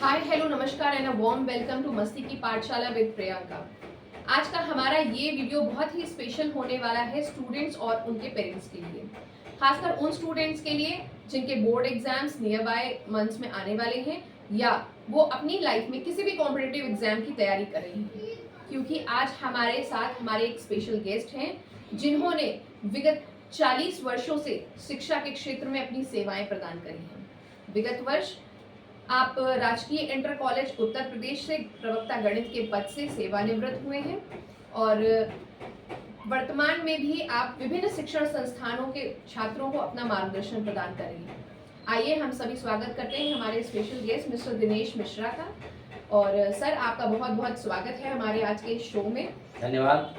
हाय hello नमस्कार and a warm welcome to Masti ki पाठशाला with Priyanka. आज का हमारा ये वीडियो बहुत ही स्पेशल होने वाला है स्टूडेंट्स और उनके पेरेंट्स के लिए, खासकर उन स्टूडेंट्स के लिए जिनके board exams near by months में आने वाले हैं या वो अपनी लाइफ में किसी भी कॉम्पिटिटिव एग्जाम की तैयारी कर रहे हैं। क्योंकि आज हमारे साथ हमारे एक स्पेशल गेस्ट हैं जिन्होंने विगत 40 वर्षों से शिक्षा के क्षेत्र में अपनी सेवाएं प्रदान करी हैं। विगत वर्ष आप राजकीय इंटर कॉलेज उत्तर प्रदेश से प्रवक्ता गणित के पद से सेवानिवृत्त हुए हैं और वर्तमान में भी आप विभिन्न शिक्षण संस्थानों के छात्रों को अपना मार्गदर्शन प्रदान कर रही हैं। आइए हम सभी स्वागत करते हैं हमारे special guest mister Dinesh Mishra का। और सर, आपका बहुत बहुत स्वागत है हमारे आज के शो में। धन्यवाद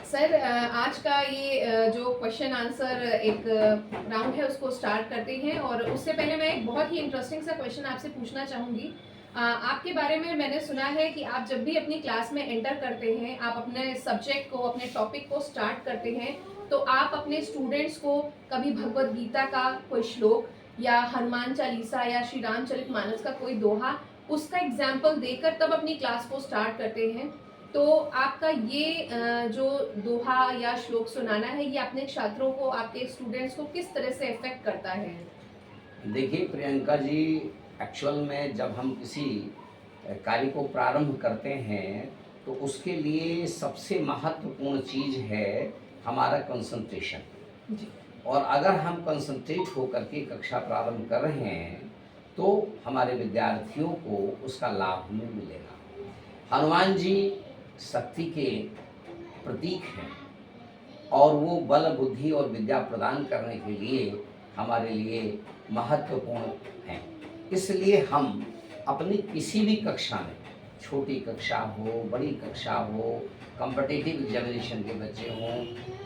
सर, आज का ये जो क्वेश्चन आंसर एक राउंड है उसको स्टार्ट करते हैं और उससे पहले मैं एक बहुत ही इंटरेस्टिंग सा क्वेश्चन आपसे पूछना चाहूँगी। आपके बारे में मैंने सुना है कि आप जब भी अपनी क्लास में एंटर करते हैं, आप अपने सब्जेक्ट को, अपने टॉपिक को स्टार्ट करते हैं, तो आप अपने स्टूडेंट्स को कभी भगवद गीता का कोई श्लोक या हनुमान चालीसा या श्री रामचरितमानस का कोई दोहा, उसका एग्जाम्पल देकर तब अपनी क्लास को स्टार्ट करते हैं। तो आपका ये जो दोहा या श्लोक सुनाना है, ये अपने छात्रों को, आपके स्टूडेंट्स को किस तरह से इफेक्ट करता है? देखिए प्रियंका जी, एक्चुअल में जब हम किसी कार्य को प्रारंभ करते हैं तो उसके लिए सबसे महत्वपूर्ण चीज़ है हमारा कंसंट्रेशन। और अगर हम कंसंट्रेट होकर के कक्षा प्रारंभ कर रहे हैं तो हमारे विद्यार्थियों को उसका लाभ हमें मिलेगा। हनुमान जी शक्ति के प्रतीक हैं और वो बल, बुद्धि और विद्या प्रदान करने के लिए हमारे लिए महत्वपूर्ण हैं। इसलिए हम अपनी किसी भी कक्षा में, छोटी कक्षा हो, बड़ी कक्षा हो, कॉम्पिटिटिव एग्जामिनेशन के बच्चे हों,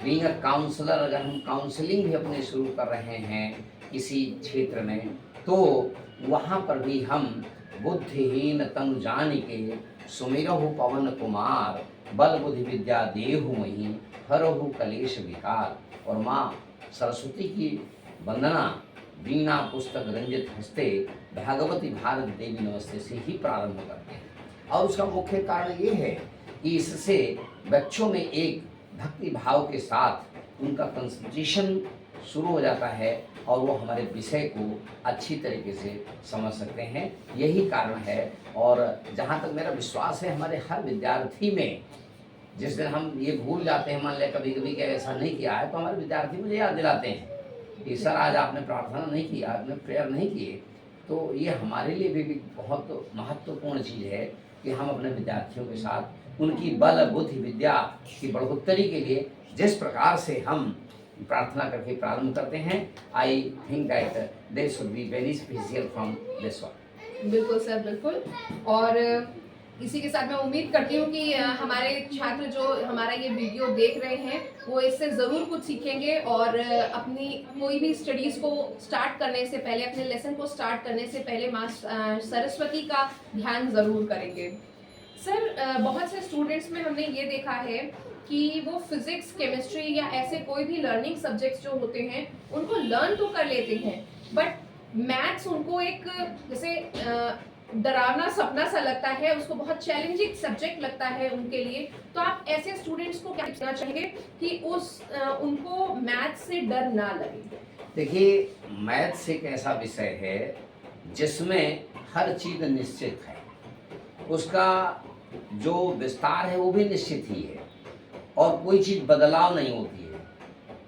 बीइंग अ काउंसलर, अगर हम काउंसलिंग भी अपने शुरू कर रहे हैं किसी क्षेत्र में, तो वहाँ पर भी हम बुद्धिहीन तनु जानिके सुमिरहु पवन कुमार, बल बुद्धि विद्या देहु मही, हरहु कलेश विकार। और माँ सरस्वती की वंदना वीणा पुस्तक रंजित हस्ते भागवती भारत देवी नमस्ते से ही प्रारंभ करते हैं। और उसका मुख्य कारण ये है कि इससे बच्चों में एक भक्ति भाव के साथ उनका कंसंट्रेशन शुरू हो जाता है और वो हमारे विषय को अच्छी तरीके से समझ सकते हैं। यही कारण है। और जहाँ तक मेरा विश्वास है, हमारे हर विद्यार्थी में, जिस दिन हम ये भूल जाते हैं, मान लिया कभी कभी कि ऐसा नहीं किया है, तो हमारे विद्यार्थी मुझे याद दिलाते हैं कि सर आज आपने प्रार्थना नहीं की, आपने प्रेयर नहीं किए। तो ये हमारे लिए भी बहुत महत्वपूर्ण चीज़ है कि हम अपने विद्यार्थियों के साथ उनकी बल, बुद्धि, विद्या की बढ़ोतरी के लिए जिस प्रकार से हम प्रार्थना करके प्रारंभ करते हैं, आई think that they should be very special from this one. बिल्कुल सर, बिल्कुल। और इसी के साथ मैं उम्मीद करती हूँ कि हमारे छात्र जो हमारा ये वीडियो देख रहे हैं वो इससे ज़रूर कुछ सीखेंगे और अपनी कोई भी स्टडीज़ को स्टार्ट करने से पहले, अपने लेसन को स्टार्ट करने से पहले माँ सरस्वती का ध्यान ज़रूर करेंगे। सर, बहुत से स्टूडेंट्स में हमने ये देखा है कि वो फिजिक्स, केमिस्ट्री या ऐसे कोई भी लर्निंग सब्जेक्ट्स जो होते हैं उनको लर्न तो कर लेते हैं, बट मैथ्स उनको एक जैसे डरावना सपना सा लगता है, उसको बहुत चैलेंजिंग सब्जेक्ट लगता है उनके लिए। तो आप ऐसे स्टूडेंट्स को क्या कहना चाहेंगे कि उनको मैथ्स से डर ना लगे? देखिए, मैथ्स एक ऐसा विषय है जिसमें हर चीज़ निश्चित है, उसका जो विस्तार है वो भी निश्चित ही है और कोई चीज़ बदलाव नहीं होती है।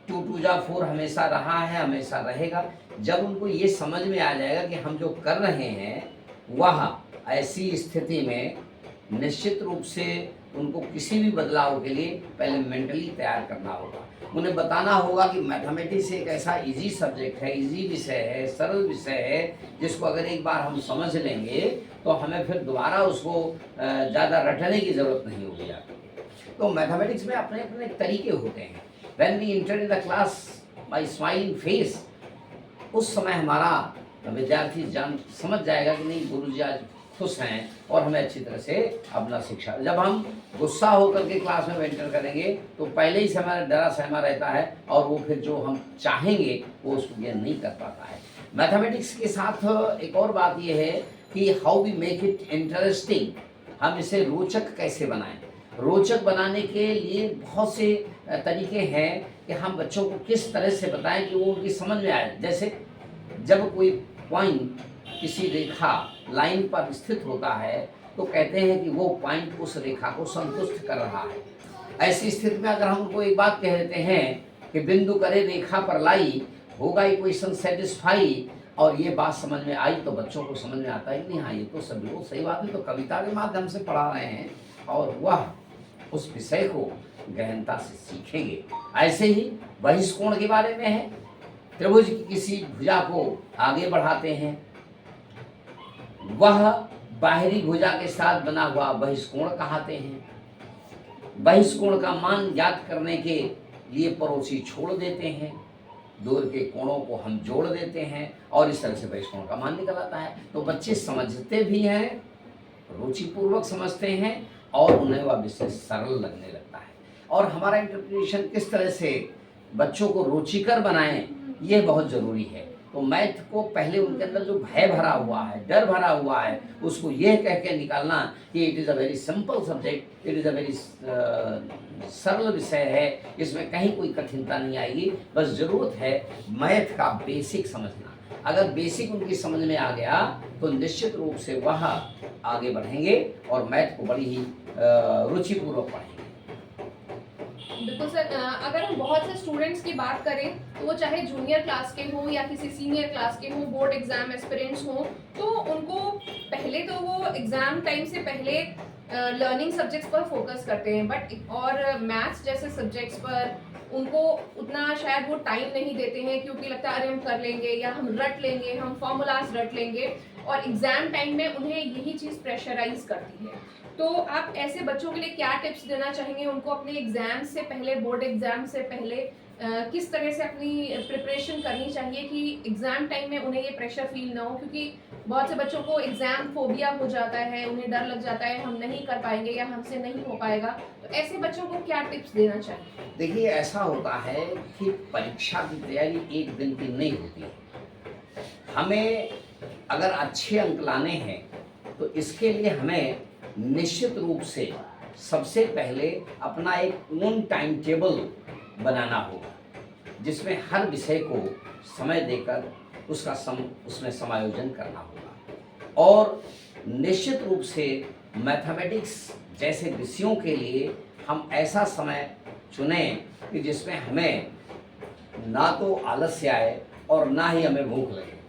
2 2 जा 4 हमेशा रहा है, हमेशा रहेगा। जब उनको ये समझ में आ जाएगा कि हम जो कर रहे हैं वह ऐसी स्थिति में निश्चित रूप से उनको किसी भी बदलाव के लिए पहले मेंटली तैयार करना होगा। उन्हें बताना होगा कि मैथमेटिक्स एक ऐसा इजी सब्जेक्ट है, इजी विषय है, सरल विषय है, जिसको अगर एक बार हम समझ लेंगे तो हमें फिर दोबारा उसको ज़्यादा रटने की ज़रूरत नहीं होगी जाती। तो मैथमेटिक्स में अपने अपने तरीके होते हैं। When we enter in the class by smiling face, उस समय हमारा विद्यार्थी समझ जाएगा कि नहीं, गुरुजी आज खुश हैं और हमें अच्छी तरह से अपना शिक्षा। जब हम गुस्सा होकर के क्लास में एंटर करेंगे तो पहले ही से हमारा डरा सहमा रहता है और वो फिर जो हम चाहेंगे वो उसको गेन नहीं कर पाता है। मैथमेटिक्स के साथ एक और बात ये है कि how we make it interesting, हम इसे रोचक कैसे बनाएं। रोचक बनाने के लिए बहुत से तरीके हैं कि हम बच्चों को किस तरह से बताएं कि वो उनकी समझ में आए। जैसे जब कोई पॉइंट किसी रेखा लाइन पर स्थित होता है तो कहते हैं कि वो पॉइंट उस रेखा को संतुष्ट कर रहा है। ऐसी स्थिति में अगर हम उनको एक बात कह देते हैं कि बिंदु करे रेखा पर लाई, होगा इक्वेशन सेटिस्फाई, और ये बात समझ में आई तो बच्चों को समझ में आता है कि नहीं हाँ ये तो सभी लोग सही बात है, तो कविता के माध्यम से पढ़ा रहे हैं और वह उस विषय को गहनता से सीखेंगे। ऐसे ही बहिष्कोण के बारे में है, त्रिभुज की किसी भुजा को आगे बढ़ाते हैं, वह बाहरी भुजा के साथ बना हुआ बहिष्कोण कहते हैं। बहिष्कोण का मान ज्ञात करने के लिए पड़ोसी छोड़ देते हैं, दूर के कोणों को हम जोड़ देते हैं और इस तरह से बहिष्कोण का मान निकल आता है। तो बच्चे समझते भी हैं, रुचिपूर्वक समझते हैं और उन्हें वह विषय सरल लगने लगता है। और हमारा इंटरप्रिटेशन किस तरह से बच्चों को रुचिकर बनाएं, ये बहुत ज़रूरी है। तो मैथ को पहले उनके अंदर जो भय भरा हुआ है, डर भरा हुआ है, उसको यह कह के निकालना कि it is a very simple subject, it is a very सरल विषय है, इसमें कहीं कोई कठिनता नहीं आएगी, बस ज़रूरत है मैथ का बेसिक समझना। अगर बेसिक उनकी समझ में आ गया तो निश्चित रूप से वह आगे बढ़ेंगे और मैथ को बड़ी ही रुचिपूर्वक पढ़ेंगे। बिल्कुल सर, अगर हम बहुत से स्टूडेंट्स की बात करें तो वो चाहे जूनियर क्लास के हों या किसी सीनियर क्लास के हों, बोर्ड एग्जाम एस्पिरेंट्स हों, तो उनको पहले तो वो एग्जाम टाइम से पहले लर्निंग सब्जेक्ट्स पर फोकस करते हैं, बट और मैथ्स जैसे सब्जेक्ट्स पर उनको उतना शायद वो टाइम नहीं देते हैं, क्योंकि लगता है अरे हम कर लेंगे या हम रट लेंगे, हम फॉर्मूलाज रट लेंगे, और एग्जाम टाइम में उन्हें यही चीज़ प्रेशराइज करती है। तो आप ऐसे बच्चों के लिए क्या टिप्स देना चाहेंगे, उनको अपने एग्जाम से पहले, बोर्ड एग्जाम से पहले किस तरह से अपनी प्रिपरेशन करनी चाहिए कि एग्जाम टाइम में उन्हें ये प्रेशर फील ना हो, क्योंकि बहुत से बच्चों को एग्जाम फोबिया हो जाता है, उन्हें डर लग जाता है हम नहीं कर पाएंगे या हमसे नहीं हो पाएगा। तो ऐसे बच्चों को क्या टिप्स देना चाहिए? देखिए ऐसा होता है कि परीक्षा की तैयारी एक दिन की नहीं होती है। हमें अगर अच्छे अंक लाने हैं तो इसके लिए हमें निश्चित रूप से सबसे पहले अपना एक ओन टाइम टेबल बनाना होगा, जिसमें हर विषय को समय देकर उसमें समायोजन करना होगा। और निश्चित रूप से मैथमेटिक्स जैसे विषयों के लिए हम ऐसा समय चुनें कि जिसमें हमें ना तो आलस्य आए और ना ही हमें भूख लगे।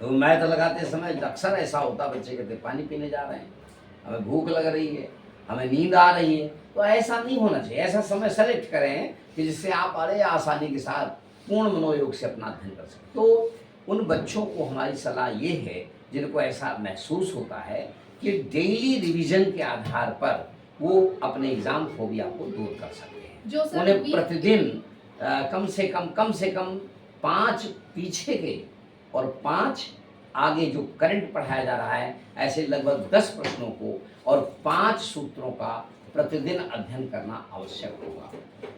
तो मैथ लगाते समय अक्सर ऐसा होता, बच्चे कहते पानी पीने जा रहे हैं, हमें भूख लग रही है, हमें नींद आ रही है। तो ऐसा नहीं होना चाहिए। ऐसा समय सेलेक्ट करें कि जिससे आप बड़े आसानी के साथ पूर्ण मनोयोग से अपना अध्ययन कर सकें। तो उन बच्चों को हमारी सलाह ये है जिनको ऐसा महसूस होता है कि डेली रिवीजन के आधार पर वो अपने एग्जाम फोबिया को दूर कर सकते हैं। जो सर उन्हें प्रतिदिन कम से कम 5 पीछे के और 5 आगे जो करंट पढ़ाया जा रहा है, ऐसे लगभग 10 प्रश्नों को और 5 सूत्रों का प्रतिदिन अध्ययन करना आवश्यक होगा।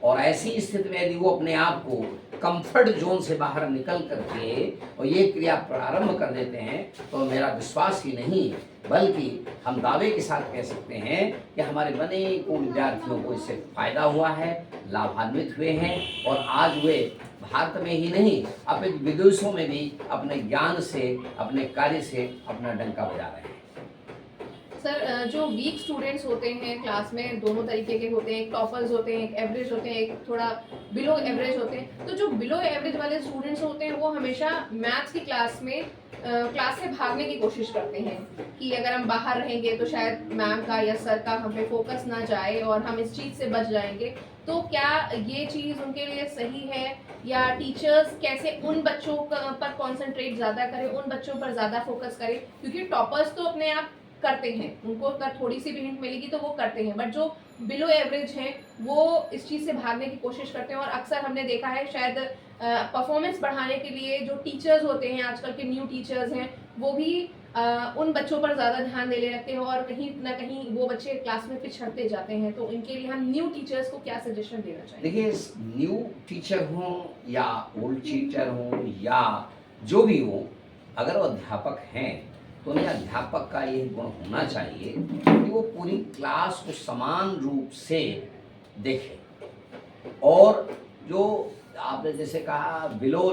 और ऐसी स्थिति में यदि वो अपने आप को कंफर्ट जोन से बाहर निकल करके और ये क्रिया प्रारंभ कर देते हैं तो मेरा विश्वास ही नहीं बल्कि हम दावे के साथ कह सकते हैं कि हमारे बने को विद्यार्थियों को इससे फायदा हुआ है, लाभान्वित हुए हैं और आज वे भारत में ही नहीं अपने विदेशों में भी अपने ज्ञान से, अपने कार्य से अपना डंका बजा रहे हैं। सर, जो वीक स्टूडेंट्स होते हैं क्लास में दोनों तरीके के होते हैं, एक टॉपर्स होते हैं, एक एवरेज होते हैं, एक थोड़ा बिलो एवरेज होते हैं। तो जो बिलो एवरेज वाले स्टूडेंट्स होते हैं वो हमेशा मैथ्स की क्लास से भागने की कोशिश करते हैं कि अगर हम बाहर रहेंगे तो शायद मैम का या सर का हम पे फोकस ना जाए और हम इस चीज़ से बच जाएंगे। तो क्या ये चीज़ उनके लिए सही है, या टीचर्स कैसे उन बच्चों पर कॉन्सेंट्रेट ज़्यादा करें, उन बच्चों पर ज़्यादा फोकस करें? क्योंकि टॉपर्स तो अपने आप करते हैं, उनको अगर थोड़ी सी भी हिंट मिलेगी तो वो करते हैं, बट जो बिलो एवरेज हैं वो इस चीज़ से भागने की कोशिश करते हैं। और अक्सर हमने देखा है शायद परफॉर्मेंस बढ़ाने के लिए जो टीचर्स होते हैं, आजकल के न्यू टीचर्स हैं, वो भी उन बच्चों पर ज़्यादा ध्यान देने लगते हैं और कहीं ना कहीं वो बच्चे क्लास में पिछड़ते जाते हैं। तो इनके लिए हम न्यू टीचर्स को क्या सजेशन देना चाहिए? देखिए न्यू टीचर हों या ओल्ड टीचर हों या जो भी हो, अगर वो अध्यापक हैं तो उन्हें अध्यापक का यही गुण होना चाहिए कि वो पूरी क्लास को समान रूप से देखें। और जो आपने जैसे कहा बिलो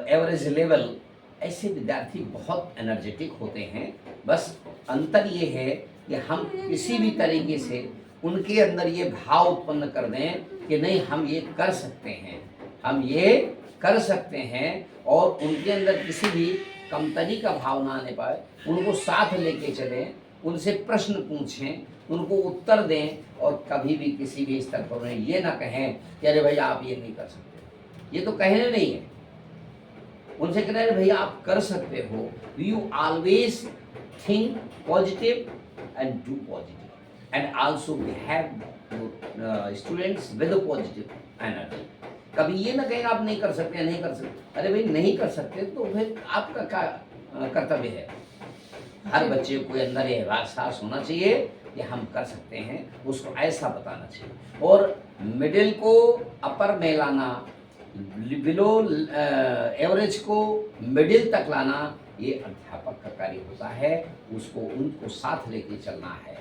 एवरेज लेवल, ऐसे विद्यार्थी बहुत एनर्जेटिक होते हैं। बस अंतर ये है कि हम किसी भी तरीके से उनके अंदर ये भाव उत्पन्न कर दें कि नहीं, हम ये कर सकते हैं, हम ये कर सकते हैं, और उनके अंदर किसी भी कमतरी का भाव ना आने पाए। उनको साथ लेके चलें, उनसे प्रश्न पूछें, उनको उत्तर दें, और कभी भी किसी भी स्तर पर उन्हें ये ना कहें कि अरे भैया आप ये नहीं कर सकते। ये तो कहने नहीं है, उनसे कह रहे भैया आप कर सकते हो। You always think positive and do positive, and also have students with positive energy. कभी ये ना कहेगा आप नहीं कर सकते, नहीं कर सकते। अरे भाई नहीं कर सकते तो फिर आपका क्या कर्तव्य है? हर बच्चे को अंदर ये एहसास होना चाहिए कि हम कर सकते हैं, उसको ऐसा बताना चाहिए। और मिडिल को अपर में लाना, बिलो एवरेज को मिडिल तक लाना, ये अध्यापक का कार्य होता है। उसको उनको साथ लेके चलना है।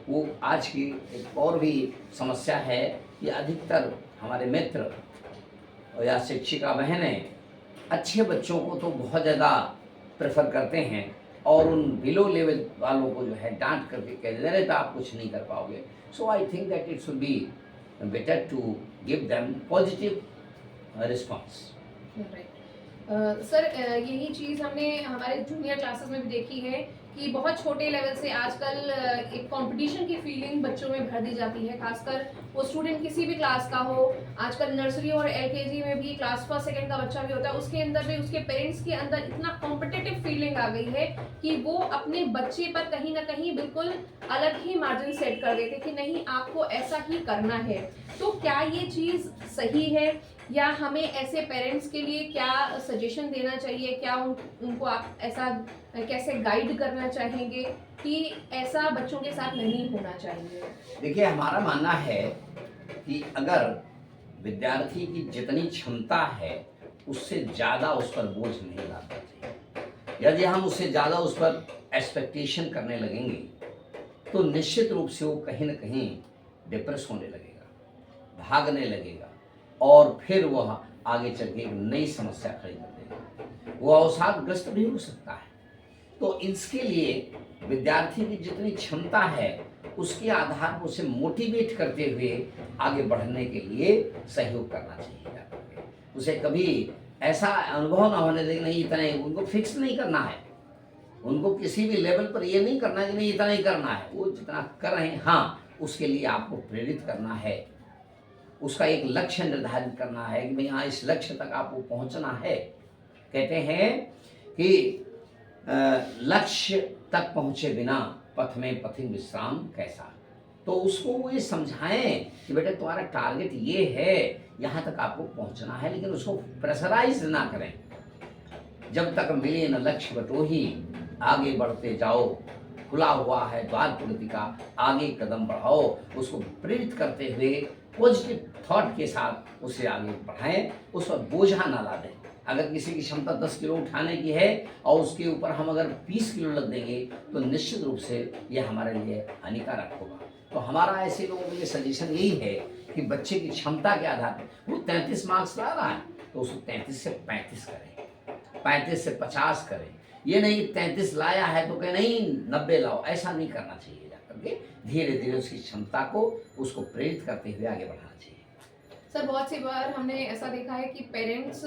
वो आज की एक और भी समस्या है कि अधिकतर हमारे मित्र या शिक्षिका बहनें अच्छे बच्चों को तो बहुत ज़्यादा प्रेफर करते हैं, और उन बिलो लेवल वालों को जो है डांट करके कह देते हैं तो आप कुछ नहीं कर पाओगे। So I think that it should be better to give them positive response. Sir यही चीज़ हमने हमारे जूनियर क्लासेस में भी देखी है कि बहुत छोटे लेवल से आजकल एक कंपटीशन की फीलिंग बच्चों में भर दी जाती है, खासकर वो स्टूडेंट किसी भी क्लास का हो। आजकल नर्सरी और एलकेजी में भी क्लास फर्स्ट सेकंड का बच्चा भी होता है, उसके अंदर भी उसके पेरेंट्स के अंदर इतना कॉम्पिटिटिव फीलिंग आ गई है कि वो अपने बच्चे पर कहीं ना कहीं बिल्कुल अलग ही मार्जिन सेट कर देते कि नहीं आपको ऐसा ही करना है। तो क्या ये चीज़ सही है, या हमें ऐसे पेरेंट्स के लिए क्या सजेशन देना चाहिए? क्या उनको आप ऐसा कैसे गाइड करना चाहेंगे कि ऐसा बच्चों के साथ नहीं होना चाहिए? देखिए, हमारा मानना है कि अगर विद्यार्थी की जितनी क्षमता है उससे ज़्यादा उस पर बोझ नहीं लाना चाहिए। यदि हम उससे ज़्यादा उस पर एक्सपेक्टेशन करने लगेंगे तो निश्चित रूप से वो कहीं ना कहीं डिप्रेस होने लगेगा, भागने लगेगा, और फिर वह आगे चल के एक नई समस्या खड़ी कर देगा। वो अवसादग्रस्त भी हो सकता है। तो इसके लिए विद्यार्थी की जितनी क्षमता है उसके आधार पर उसे मोटिवेट करते हुए आगे बढ़ने के लिए सहयोग करना चाहिए। उसे कभी ऐसा अनुभव ना होने देना नहीं इतना ही, उनको फिक्स नहीं करना है, उनको किसी भी लेवल पर ये नहीं करना है कि नहीं इतना ही करना है। वो जितना कर रहे हैं, हाँ, उसके लिए आपको प्रेरित करना है, उसका एक लक्ष्य निर्धारित करना है कि भाई हाँ इस लक्ष्य तक आपको पहुंचना है। कहते हैं कि लक्ष्य तक पहुंचे बिना पथ में पथिक विश्राम कैसा। तो उसको वो ये समझाएं कि बेटा तुम्हारा टारगेट ये है, यहाँ तक आपको पहुंचना है, लेकिन उसको प्रेशराइज ना करें। जब तक मिले न लक्ष्य बटोही, आगे बढ़ते जाओ, खुला हुआ है द्वार प्रगति का, आगे कदम बढ़ाओ। उसको प्रेरित करते हुए पॉजिटिव थॉट के साथ उसे आगे बढ़ाएं, उस पर बोझा ना ला दें। अगर किसी की क्षमता 10 किलो उठाने की है और उसके ऊपर हम अगर 20 किलो लग देंगे तो निश्चित रूप से यह हमारे लिए हानिकारक होगा। तो हमारा ऐसे लोगों के लिए सजेशन यही है कि बच्चे की क्षमता के आधार पर वो 33 मार्क्स ला रहा है तो उसको 33 से 35 करें, 35 से 50 करें। ये नहीं 33 लाया है तो कहे नहीं 90 लाओ, ऐसा नहीं करना चाहिए। जाकर के धीरे धीरे उसकी क्षमता को उसको प्रेरित करते हुए आगे बढ़ाना चाहिए। सर बहुत सी बार हमने ऐसा देखा है कि पेरेंट्स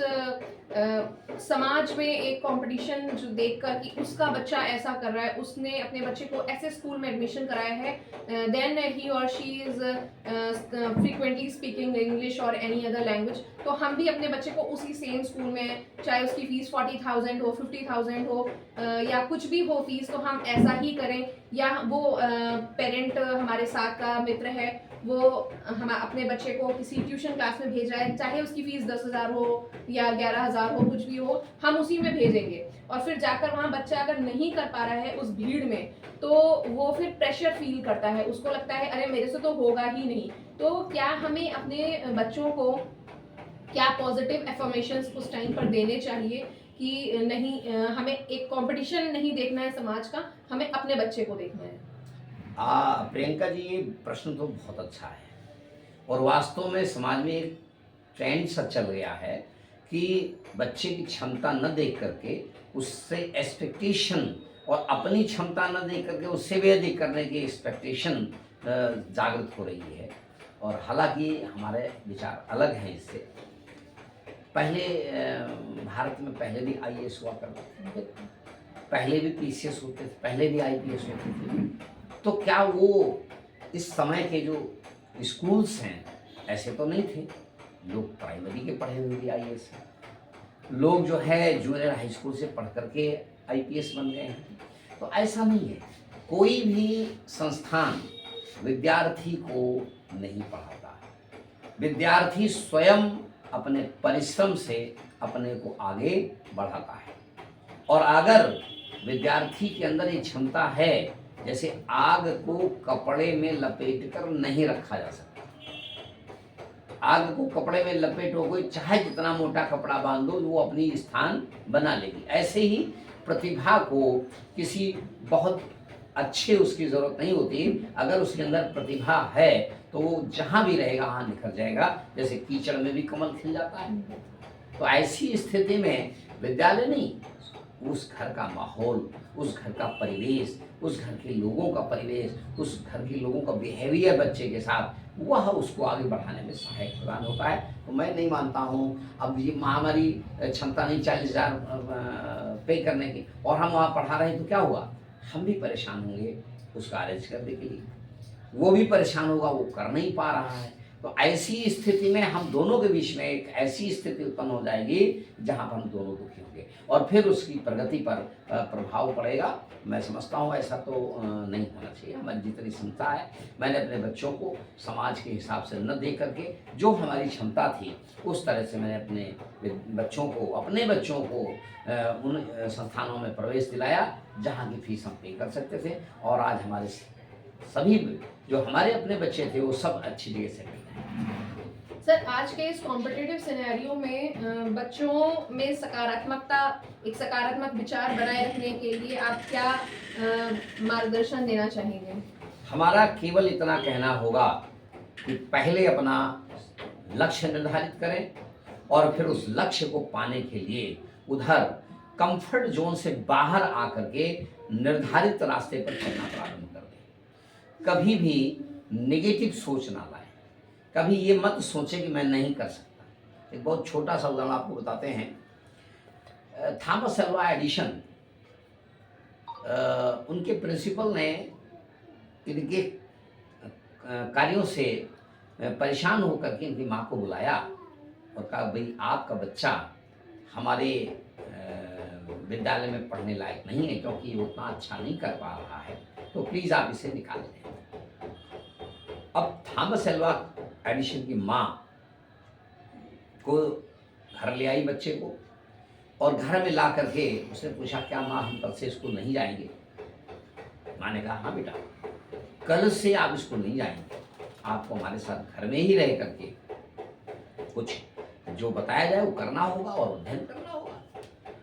समाज में एक कंपटीशन जो देखकर कि उसका बच्चा ऐसा कर रहा है, उसने अपने बच्चे को ऐसे स्कूल में एडमिशन कराया है, देन ही और she is frequently speaking English और एनी अदर लैंग्वेज, तो हम भी अपने बच्चे को उसी सेम स्कूल में, चाहे उसकी फीस 40,000 हो, 50,000 हो, या कुछ भी हो फीस, तो हम ऐसा ही करें। या वो पेरेंट हमारे साथ का मित्र है, वो हम अपने बच्चे को किसी ट्यूशन क्लास में भेज रहा है, चाहे उसकी फीस 10,000 हो या 11,000 हो, कुछ भी हो, हम उसी में भेजेंगे। और फिर जाकर वहाँ बच्चा अगर नहीं कर पा रहा है उस भीड़ में, तो वो फिर प्रेशर फील करता है, उसको लगता है अरे मेरे से तो होगा ही नहीं। तो क्या हमें अपने बच्चों को क्या पॉजिटिव एफर्मेशंस उस टाइम पर देने चाहिए कि नहीं हमें एक कंपटीशन नहीं देखना है समाज का, हमें अपने बच्चे को देखना है? प्रियंका जी, ये प्रश्न तो बहुत अच्छा है और वास्तव में समाज में एक ट्रेंड सा चल गया है कि बच्चे की क्षमता न देख करके उससे एक्सपेक्टेशन और अपनी क्षमता न देख करके उससे भी अधिक करने की एक्सपेक्टेशन जागृत हो रही है। और हालांकि हमारे विचार अलग हैं इससे। पहले भारत में पहले भी आईएएस हुआ करते थे, पहले भी पीसीएस होते थे, पहले भी आईपीएस होते थे। तो क्या वो इस समय के जो स्कूल्स हैं ऐसे तो नहीं थे? लोग प्राइमरी के पढ़े हुए भी आईएएस हैं, लोग जो है जूनियर हाई स्कूल से पढ़ करके आईपीएस बन गए हैं। तो ऐसा नहीं है, कोई भी संस्थान विद्यार्थी को नहीं पढ़ाता है। विद्यार्थी स्वयं अपने परिश्रम से अपने को आगे बढ़ाता है। और अगर विद्यार्थी के अंदर ये क्षमता है, जैसे आग को कपड़े में लपेट कर नहीं रखा जा सकता, आग को कपड़े में लपेटो, कोई चाहे जितना मोटा कपड़ा बांध दो वो अपनी स्थान बना लेगी। ऐसे ही प्रतिभा को किसी बहुत अच्छे उसकी ज़रूरत नहीं होती, अगर उसके अंदर प्रतिभा है तो वो जहाँ भी रहेगा वहाँ निखर जाएगा, जैसे कीचड़ में भी कमल खिल जाता है। तो ऐसी स्थिति में विद्यालय नहीं, उस घर का माहौल, उस घर का परिवेश, उस घर के लोगों का परिवेश, उस घर के लोगों का बिहेवियर बच्चे के साथ, वह उसको आगे बढ़ाने में सहायक प्रदान होता है। तो मैं नहीं मानता हूँ अब ये महामारी क्षमता नहीं 40,000 पे करने की और हम वहाँ पढ़ा रहे हैं तो क्या हुआ, हम भी परेशान होंगे उसका अरेंज करने के लिए, वो भी परेशान होगा, वो कर नहीं पा रहा है। तो ऐसी स्थिति में हम दोनों के बीच में एक ऐसी स्थिति उत्पन्न हो जाएगी जहां पर हम दोनों दुखी होंगे और फिर उसकी प्रगति पर प्रभाव पड़ेगा। मैं समझता हूँ ऐसा तो नहीं होना चाहिए। हमारी जितनी क्षमता है, मैंने अपने बच्चों को समाज के हिसाब से न दे करके जो हमारी क्षमता थी उस तरह से मैंने अपने बच्चों को उन संस्थानों में प्रवेश दिलाया जहाँ की फीस हम पे कर सकते थे। और आज हमारे सभी जो हमारे अपने बच्चे थे वो सब अच्छी जगह से पढ़ते हैं। सर, आज के इस कॉम्पिटिटिव सिनेरियो में बच्चों में एक सकारात्मक विचार बनाए रखने के लिए आप क्या मार्गदर्शन देना चाहेंगे? हमारा केवल इतना कहना होगा कि पहले अपना लक्ष्य निर्धारित करें और फिर उस लक्ष्य को पाने के लिए उधर कंफर्ट जोन से बाहर आकर के निर्धारित रास्ते पर चलना प्रारंभ कर दें। कभी भी नेगेटिव सोच ना लाएं, कभी ये मत सोचें कि मैं नहीं कर सकता। एक बहुत छोटा सा उदाहरण आपको बताते हैं। थॉमस अल्वा एडिशन, उनके प्रिंसिपल ने इनके कार्यों से परेशान होकर के इनकी माँ को बुलाया और कहा, भाई आपका बच्चा हमारे विद्यालय में पढ़ने लायक नहीं है क्योंकि वो उतना अच्छा नहीं कर पा रहा है, तो प्लीज़ आप इसे निकाल दें। अब थॉमस अल्वा एडिशन की माँ को घर ले आई बच्चे को और घर में ला करके उसने पूछा, क्या माँ हम कल से स्कूल नहीं जाएंगे? माँ ने कहा, हाँ बेटा, कल से आप स्कूल नहीं जाएंगे, आपको हमारे साथ घर में ही रह करके कुछ जो बताया जाए वो करना होगा और अध्ययन करना होगा।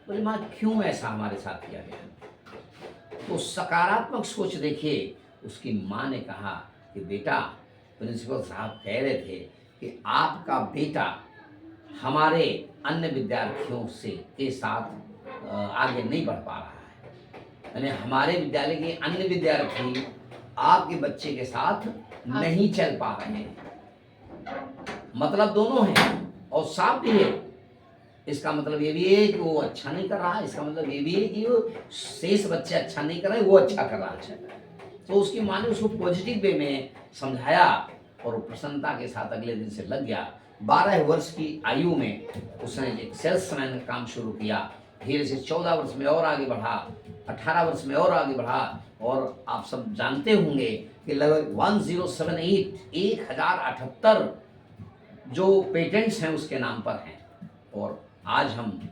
बोले, माँ क्यों ऐसा हमारे साथ किया गया? तो सकारात्मक सोच देखिए, उसकी माँ ने कहा कि बेटा, प्रिंसिपल साहब कह रहे थे कि आपका बेटा हमारे अन्य विद्यार्थियों से के साथ आगे नहीं बढ़ पा रहा है, यानी हमारे विद्यालय के अन्य विद्यार्थी आपके बच्चे के साथ नहीं चल पा रहे हैं। मतलब दोनों हैं और साफ भी है। इसका मतलब ये भी है कि वो अच्छा नहीं कर रहा है, इसका मतलब ये भी है कि वो शेष बच्चे अच्छा नहीं कर रहे, वो अच्छा कर रहा है। तो उसकी माँ ने उसको पॉजिटिव वे में समझाया और वो प्रसन्नता के साथ अगले दिन से लग गया। 12 वर्ष की आयु में उसने एक सेल्समैन का काम शुरू किया, धीरे से 14 वर्ष में और आगे बढ़ा, 18 वर्ष में और आगे बढ़ा और आप सब जानते होंगे कि लगभग 1078 जो पेटेंट्स हैं उसके नाम पर हैं। और आज हम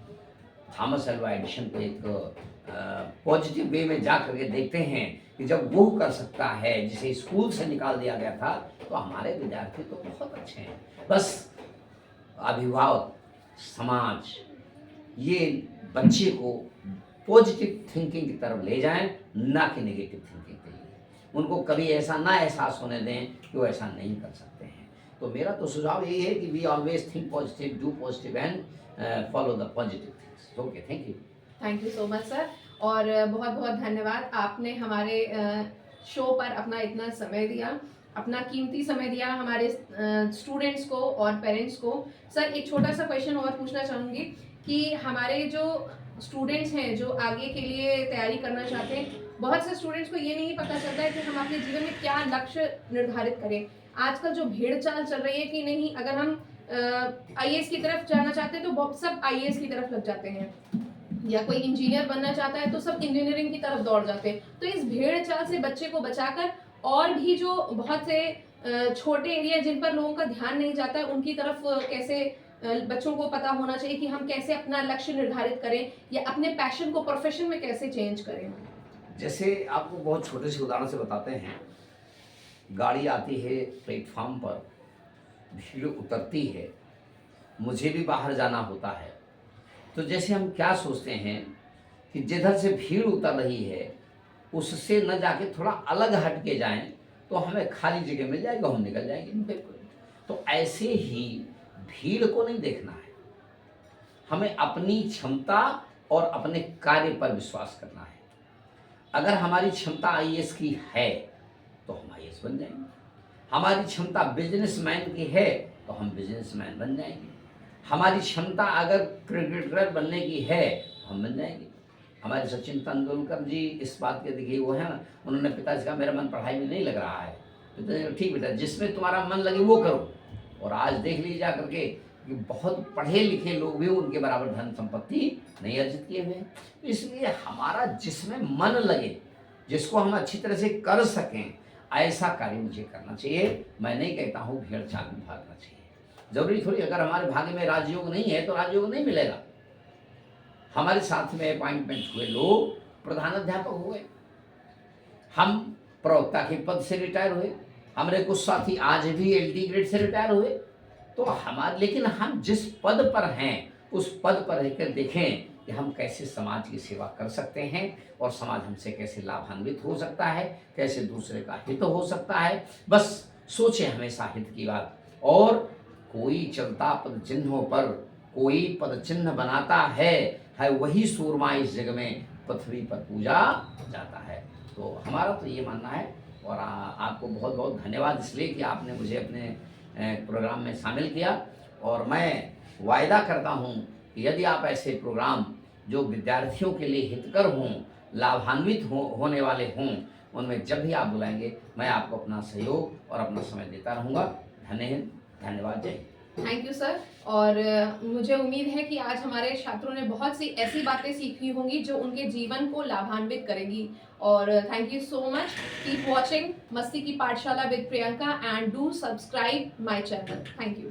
थॉमस अल्वा एडिशन को एक पॉजिटिव वे में जा करके देखते हैं कि जब वो कर सकता है जिसे स्कूल से निकाल दिया गया था, तो हमारे विद्यार्थी तो बहुत अच्छे हैं। बस अभिभावक, समाज, ये बच्चे को पॉजिटिव थिंकिंग की तरफ ले जाएं, ना कि नेगेटिव थिंकिंग के लिए। उनको कभी ऐसा ना एहसास होने दें कि वो ऐसा नहीं कर सकते हैं। तो मेरा तो सुझाव यही है कि we always think positive, do positive and follow the positive things. Okay, thank you. Thank you so much sir, और बहुत बहुत धन्यवाद, आपने हमारे शो पर अपना इतना समय दिया, अपना कीमती समय दिया हमारे स्टूडेंट्स को और पेरेंट्स को। सर एक छोटा सा क्वेश्चन और पूछना चाहूँगी कि हमारे जो स्टूडेंट्स हैं जो आगे के लिए तैयारी करना चाहते हैं, बहुत से स्टूडेंट्स को ये नहीं पता चलता है कि हम अपने जीवन में क्या लक्ष्य निर्धारित करें। आजकल जो भीड़ चाल चल रही है कि नहीं, अगर हम आईएएस की तरफ जाना चाहते हैं तो बहुत सब आईएएस की तरफ लग जाते हैं, या कोई इंजीनियर बनना चाहता है तो सब इंजीनियरिंग की तरफ दौड़ जाते हैं। तो इस भीड़ चाल से बच्चे को बचाकर और भी जो बहुत से छोटे एरिया जिन पर लोगों का ध्यान नहीं जाता है, उनकी तरफ कैसे बच्चों को पता होना चाहिए कि हम कैसे अपना लक्ष्य निर्धारित करें या अपने पैशन को प्रोफेशन में कैसे चेंज करें। जैसे आपको बहुत छोटे से उदाहरण से बताते हैं, गाड़ी आती है प्लेटफॉर्म पर, भीड़ उतरती है, मुझे भी बाहर जाना होता है, तो जैसे हम क्या सोचते हैं कि जिधर से भीड़ उतर रही है उससे न जाके थोड़ा अलग हट के जाएं तो हमें खाली जगह मिल जाएगा, हम निकल जाएंगे। बिल्कुल। तो ऐसे ही भीड़ को नहीं देखना है, हमें अपनी क्षमता और अपने कार्य पर विश्वास करना है। अगर हमारी क्षमता आईएएस की है तो हम आईएएस बन जाएंगे, हमारी क्षमता बिजनेसमैन की है तो हम बिजनेसमैन बन जाएंगे, हमारी क्षमता अगर क्रिकेटर बनने की है तो हम बन जाएंगे। हमारे सचिन तेंदुलकर जी इस बात के देखिए वो है, उन्होंने पिताजी कहा मेरा मन पढ़ाई में नहीं लग रहा है, पिताजी ठीक बेटा जिसमें तुम्हारा मन लगे वो करो। और आज देख लीजिए जा करके कि बहुत पढ़े लिखे लोग भी उनके बराबर धन संपत्ति नहीं अर्जित किए हुए हैं। इसलिए हमारा जिसमें मन लगे, जिसको हम अच्छी तरह से कर सकें, ऐसा कार्य मुझे करना चाहिए। मैं नहीं कहता हूँ भीड़ चाल में भागना चाहिए, जरूरी थोड़ी अगर हमारे भाग्य में राजयोग नहीं है तो राजयोग नहीं मिलेगा। हमारे साथ में अपॉइंटमेंट हुए लोग प्रधानाध्यापक हुए, हम प्रवक्ता के पद से रिटायर हुए, हमारे कुछ साथी आज भी एलडी ग्रेड से रिटायर हुए। तो हमारे लेकिन हम जिस पद पर हैं उस पद पर रहकर देखें कि हम कैसे समाज की सेवा कर सकते हैं और समाज हमसे कैसे लाभान्वित हो सकता है, कैसे दूसरे का हित हो सकता है। बस सोचें हमेशा हित की बात। और कोई चलता पद चिन्हों पर कोई पद चिन्ह बनाता है वही सूरमा इस जग में पृथ्वी पर पूजा जाता है। तो हमारा तो ये मानना है। और आपको बहुत बहुत धन्यवाद इसलिए कि आपने मुझे अपने प्रोग्राम में शामिल किया। और मैं वायदा करता हूँ कि यदि आप ऐसे प्रोग्राम जो विद्यार्थियों के लिए हितकर हों, लाभान्वित होने वाले हों, उनमें जब भी आप बुलाएंगे मैं आपको अपना सहयोग और अपना समय देता रहूँगा। धन्यवाद, जय। Thank you sir. और मुझे उम्मीद है कि आज हमारे छात्रों ने बहुत सी ऐसी बातें सीखी होंगी जो उनके जीवन को लाभान्वित करेगी। और thank you so much. Keep watching मस्ती की पाठशाला with Priyanka and do subscribe my channel. Thank you.